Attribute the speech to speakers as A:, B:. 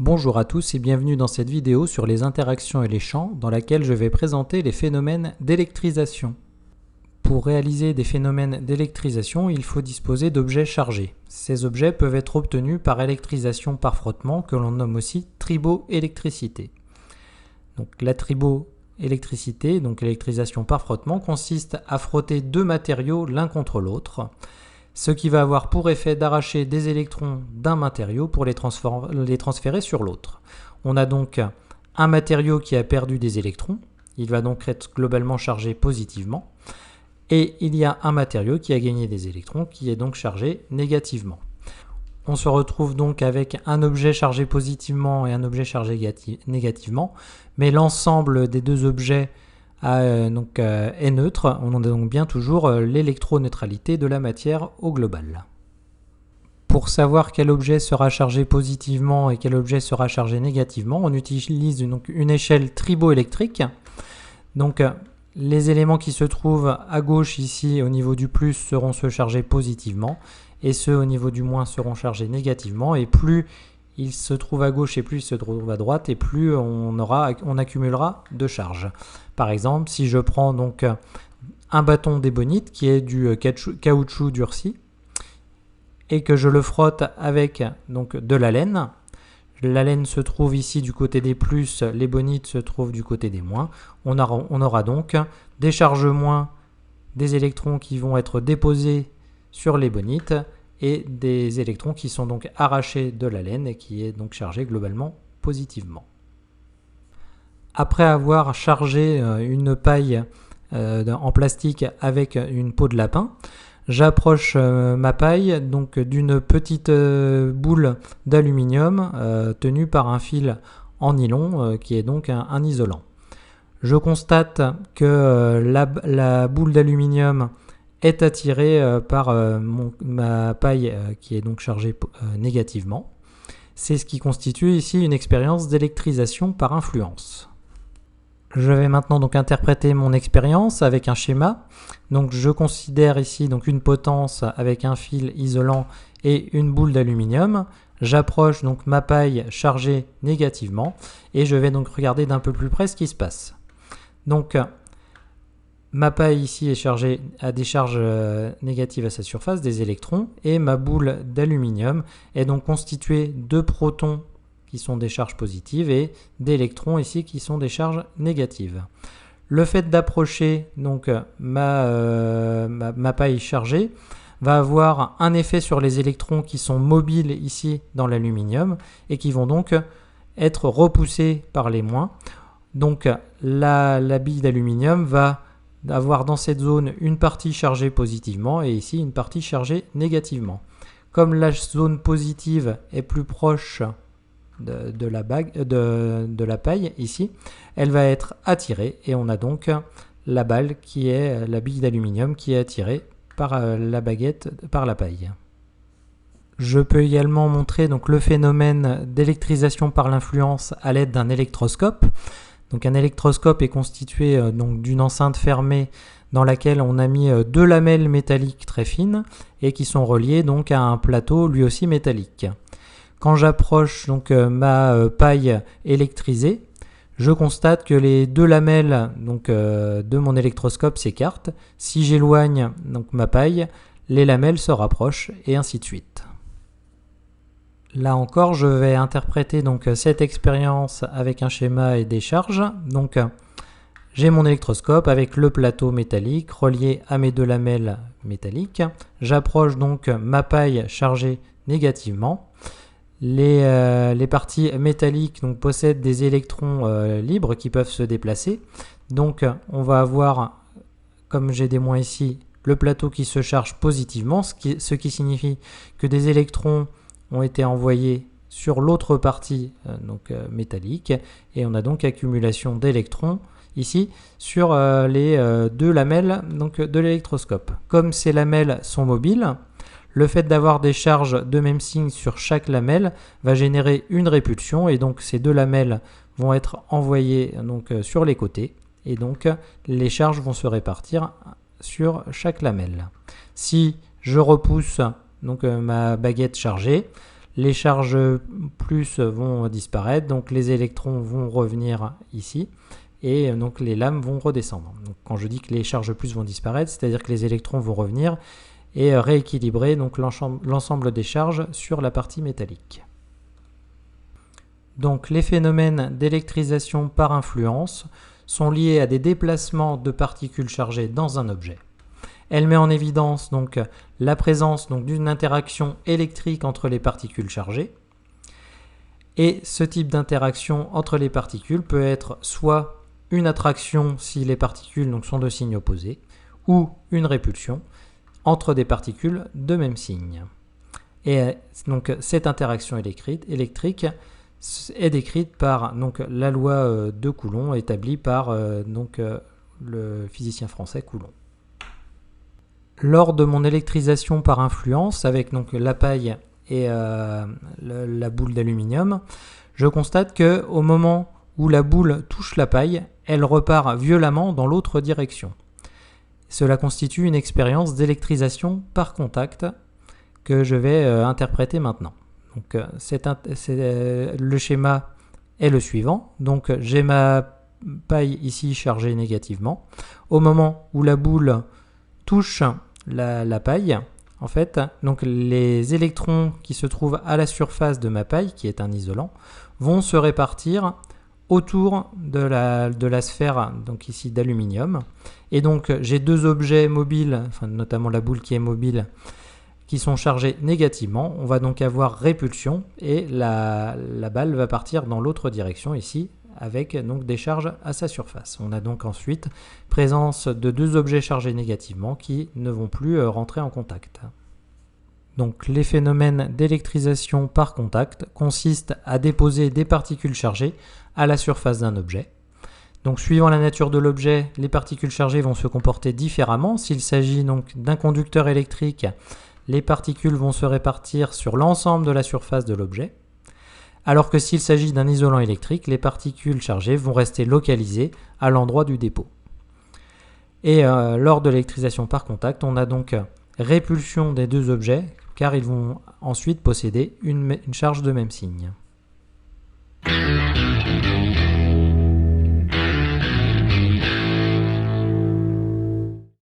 A: Bonjour à tous et bienvenue dans cette vidéo sur les interactions et les champs dans laquelle je vais présenter les phénomènes d'électrisation. Pour réaliser des phénomènes d'électrisation, il faut disposer d'objets chargés. Ces objets peuvent être obtenus par électrisation par frottement que l'on nomme aussi triboélectricité. Donc la triboélectricité, donc électrisation par frottement, consiste à frotter deux matériaux l'un contre l'autre, ce qui va avoir pour effet d'arracher des électrons d'un matériau pour les transférer sur l'autre. On a donc un matériau qui a perdu des électrons, il va donc être globalement chargé positivement, et il y a un matériau qui a gagné des électrons qui est donc chargé négativement. On se retrouve donc avec un objet chargé positivement et un objet chargé négativement, mais l'ensemble des deux objets est neutre. On a donc bien toujours l'électroneutralité de la matière au global. Pour savoir quel objet sera chargé positivement et quel objet sera chargé négativement, on utilise une échelle triboélectrique. Donc les éléments qui se trouvent à gauche ici au niveau du plus seront ceux chargés positivement et ceux au niveau du moins seront chargés négativement, et plus il se trouve à gauche et plus il se trouve à droite et plus on accumulera de charges. Par exemple, si je prends donc un bâton d'ébonite qui est du caoutchouc durci et que je le frotte avec donc de la laine se trouve ici du côté des plus, l'ébonite se trouve du côté des moins. On aura donc des charges moins, des électrons qui vont être déposés sur l'ébonite et des électrons qui sont donc arrachés de la laine et qui est donc chargé globalement positivement. Après avoir chargé une paille en plastique avec une peau de lapin, j'approche ma paille donc d'une petite boule d'aluminium tenue par un fil en nylon qui est donc un isolant. Je constate que la boule d'aluminium est attirée par ma paille qui est donc chargée négativement. C'est ce qui constitue ici une expérience d'électrisation par influence. Je vais maintenant donc interpréter mon expérience avec un schéma. Donc je considère ici donc une potence avec un fil isolant et une boule d'aluminium. J'approche donc ma paille chargée négativement et je vais donc regarder d'un peu plus près ce qui se passe. Donc ma paille ici est chargée à des charges négatives à sa surface, des électrons, et ma boule d'aluminium est donc constituée de protons qui sont des charges positives et d'électrons ici qui sont des charges négatives. Le fait d'approcher donc ma paille chargée va avoir un effet sur les électrons qui sont mobiles ici dans l'aluminium et qui vont donc être repoussés par les moins. Donc la bille d'aluminium va avoir dans cette zone une partie chargée positivement et ici une partie chargée négativement. Comme la zone positive est plus proche de la paille ici, elle va être attirée et on a donc la balle qui est la bille d'aluminium qui est attirée par la baguette, par la paille. Je peux également montrer donc le phénomène d'électrisation par l'influence à l'aide d'un électroscope. Donc un électroscope est constitué donc d'une enceinte fermée dans laquelle on a mis deux lamelles métalliques très fines et qui sont reliées donc à un plateau lui aussi métallique. Quand j'approche donc ma paille électrisée, je constate que les deux lamelles donc, de mon électroscope s'écartent. Si j'éloigne donc ma paille, les lamelles se rapprochent et ainsi de suite. Là encore, je vais interpréter donc cette expérience avec un schéma et des charges. Donc j'ai mon électroscope avec le plateau métallique relié à mes deux lamelles métalliques. J'approche donc ma paille chargée négativement. Les parties métalliques donc, possèdent des électrons libres qui peuvent se déplacer. Donc on va avoir, comme j'ai des moins ici, le plateau qui se charge positivement, ce qui signifie que des électrons ont été envoyés sur l'autre partie métallique et on a donc accumulation d'électrons ici sur les deux lamelles donc, de l'électroscope. Comme ces lamelles sont mobiles, le fait d'avoir des charges de même signe sur chaque lamelle va générer une répulsion et donc ces deux lamelles vont être envoyées donc, sur les côtés et donc les charges vont se répartir sur chaque lamelle. Si je repousse donc, ma baguette chargée, les charges plus vont disparaître, donc les électrons vont revenir ici, et donc les lames vont redescendre. Donc quand je dis que les charges plus vont disparaître, c'est-à-dire que les électrons vont revenir et rééquilibrer donc l'ensemble des charges sur la partie métallique. Donc les phénomènes d'électrisation par influence sont liés à des déplacements de particules chargées dans un objet. Elle met en évidence donc la présence d'une interaction électrique entre les particules chargées. Et ce type d'interaction entre les particules peut être soit une attraction si les particules sont de signes opposés, ou une répulsion entre des particules de même signe. Et donc cette interaction électrique est décrite par la loi de Coulomb établie par le physicien français Coulomb. Lors de mon électrisation par influence avec la paille et la boule d'aluminium, je constate que au moment où la boule touche la paille, elle repart violemment dans l'autre direction. Cela constitue une expérience d'électrisation par contact que je vais interpréter maintenant. Donc, le schéma est le suivant. Donc j'ai ma paille ici chargée négativement. Au moment où la boule touche la paille, en fait, donc les électrons qui se trouvent à la surface de ma paille, qui est un isolant, vont se répartir autour de la sphère, donc ici d'aluminium. Et donc j'ai deux objets mobiles, notamment la boule qui est mobile, qui sont chargés négativement. On va donc avoir répulsion et la balle va partir dans l'autre direction ici, avec donc des charges à sa surface. On a donc ensuite présence de deux objets chargés négativement qui ne vont plus rentrer en contact. Donc les phénomènes d'électrisation par contact consistent à déposer des particules chargées à la surface d'un objet. Donc suivant la nature de l'objet, les particules chargées vont se comporter différemment. S'il s'agit donc d'un conducteur électrique, les particules vont se répartir sur l'ensemble de la surface de l'objet. Alors que s'il s'agit d'un isolant électrique, les particules chargées vont rester localisées à l'endroit du dépôt. Et lors de l'électrisation par contact, on a donc répulsion des deux objets, car ils vont ensuite posséder une charge de même signe.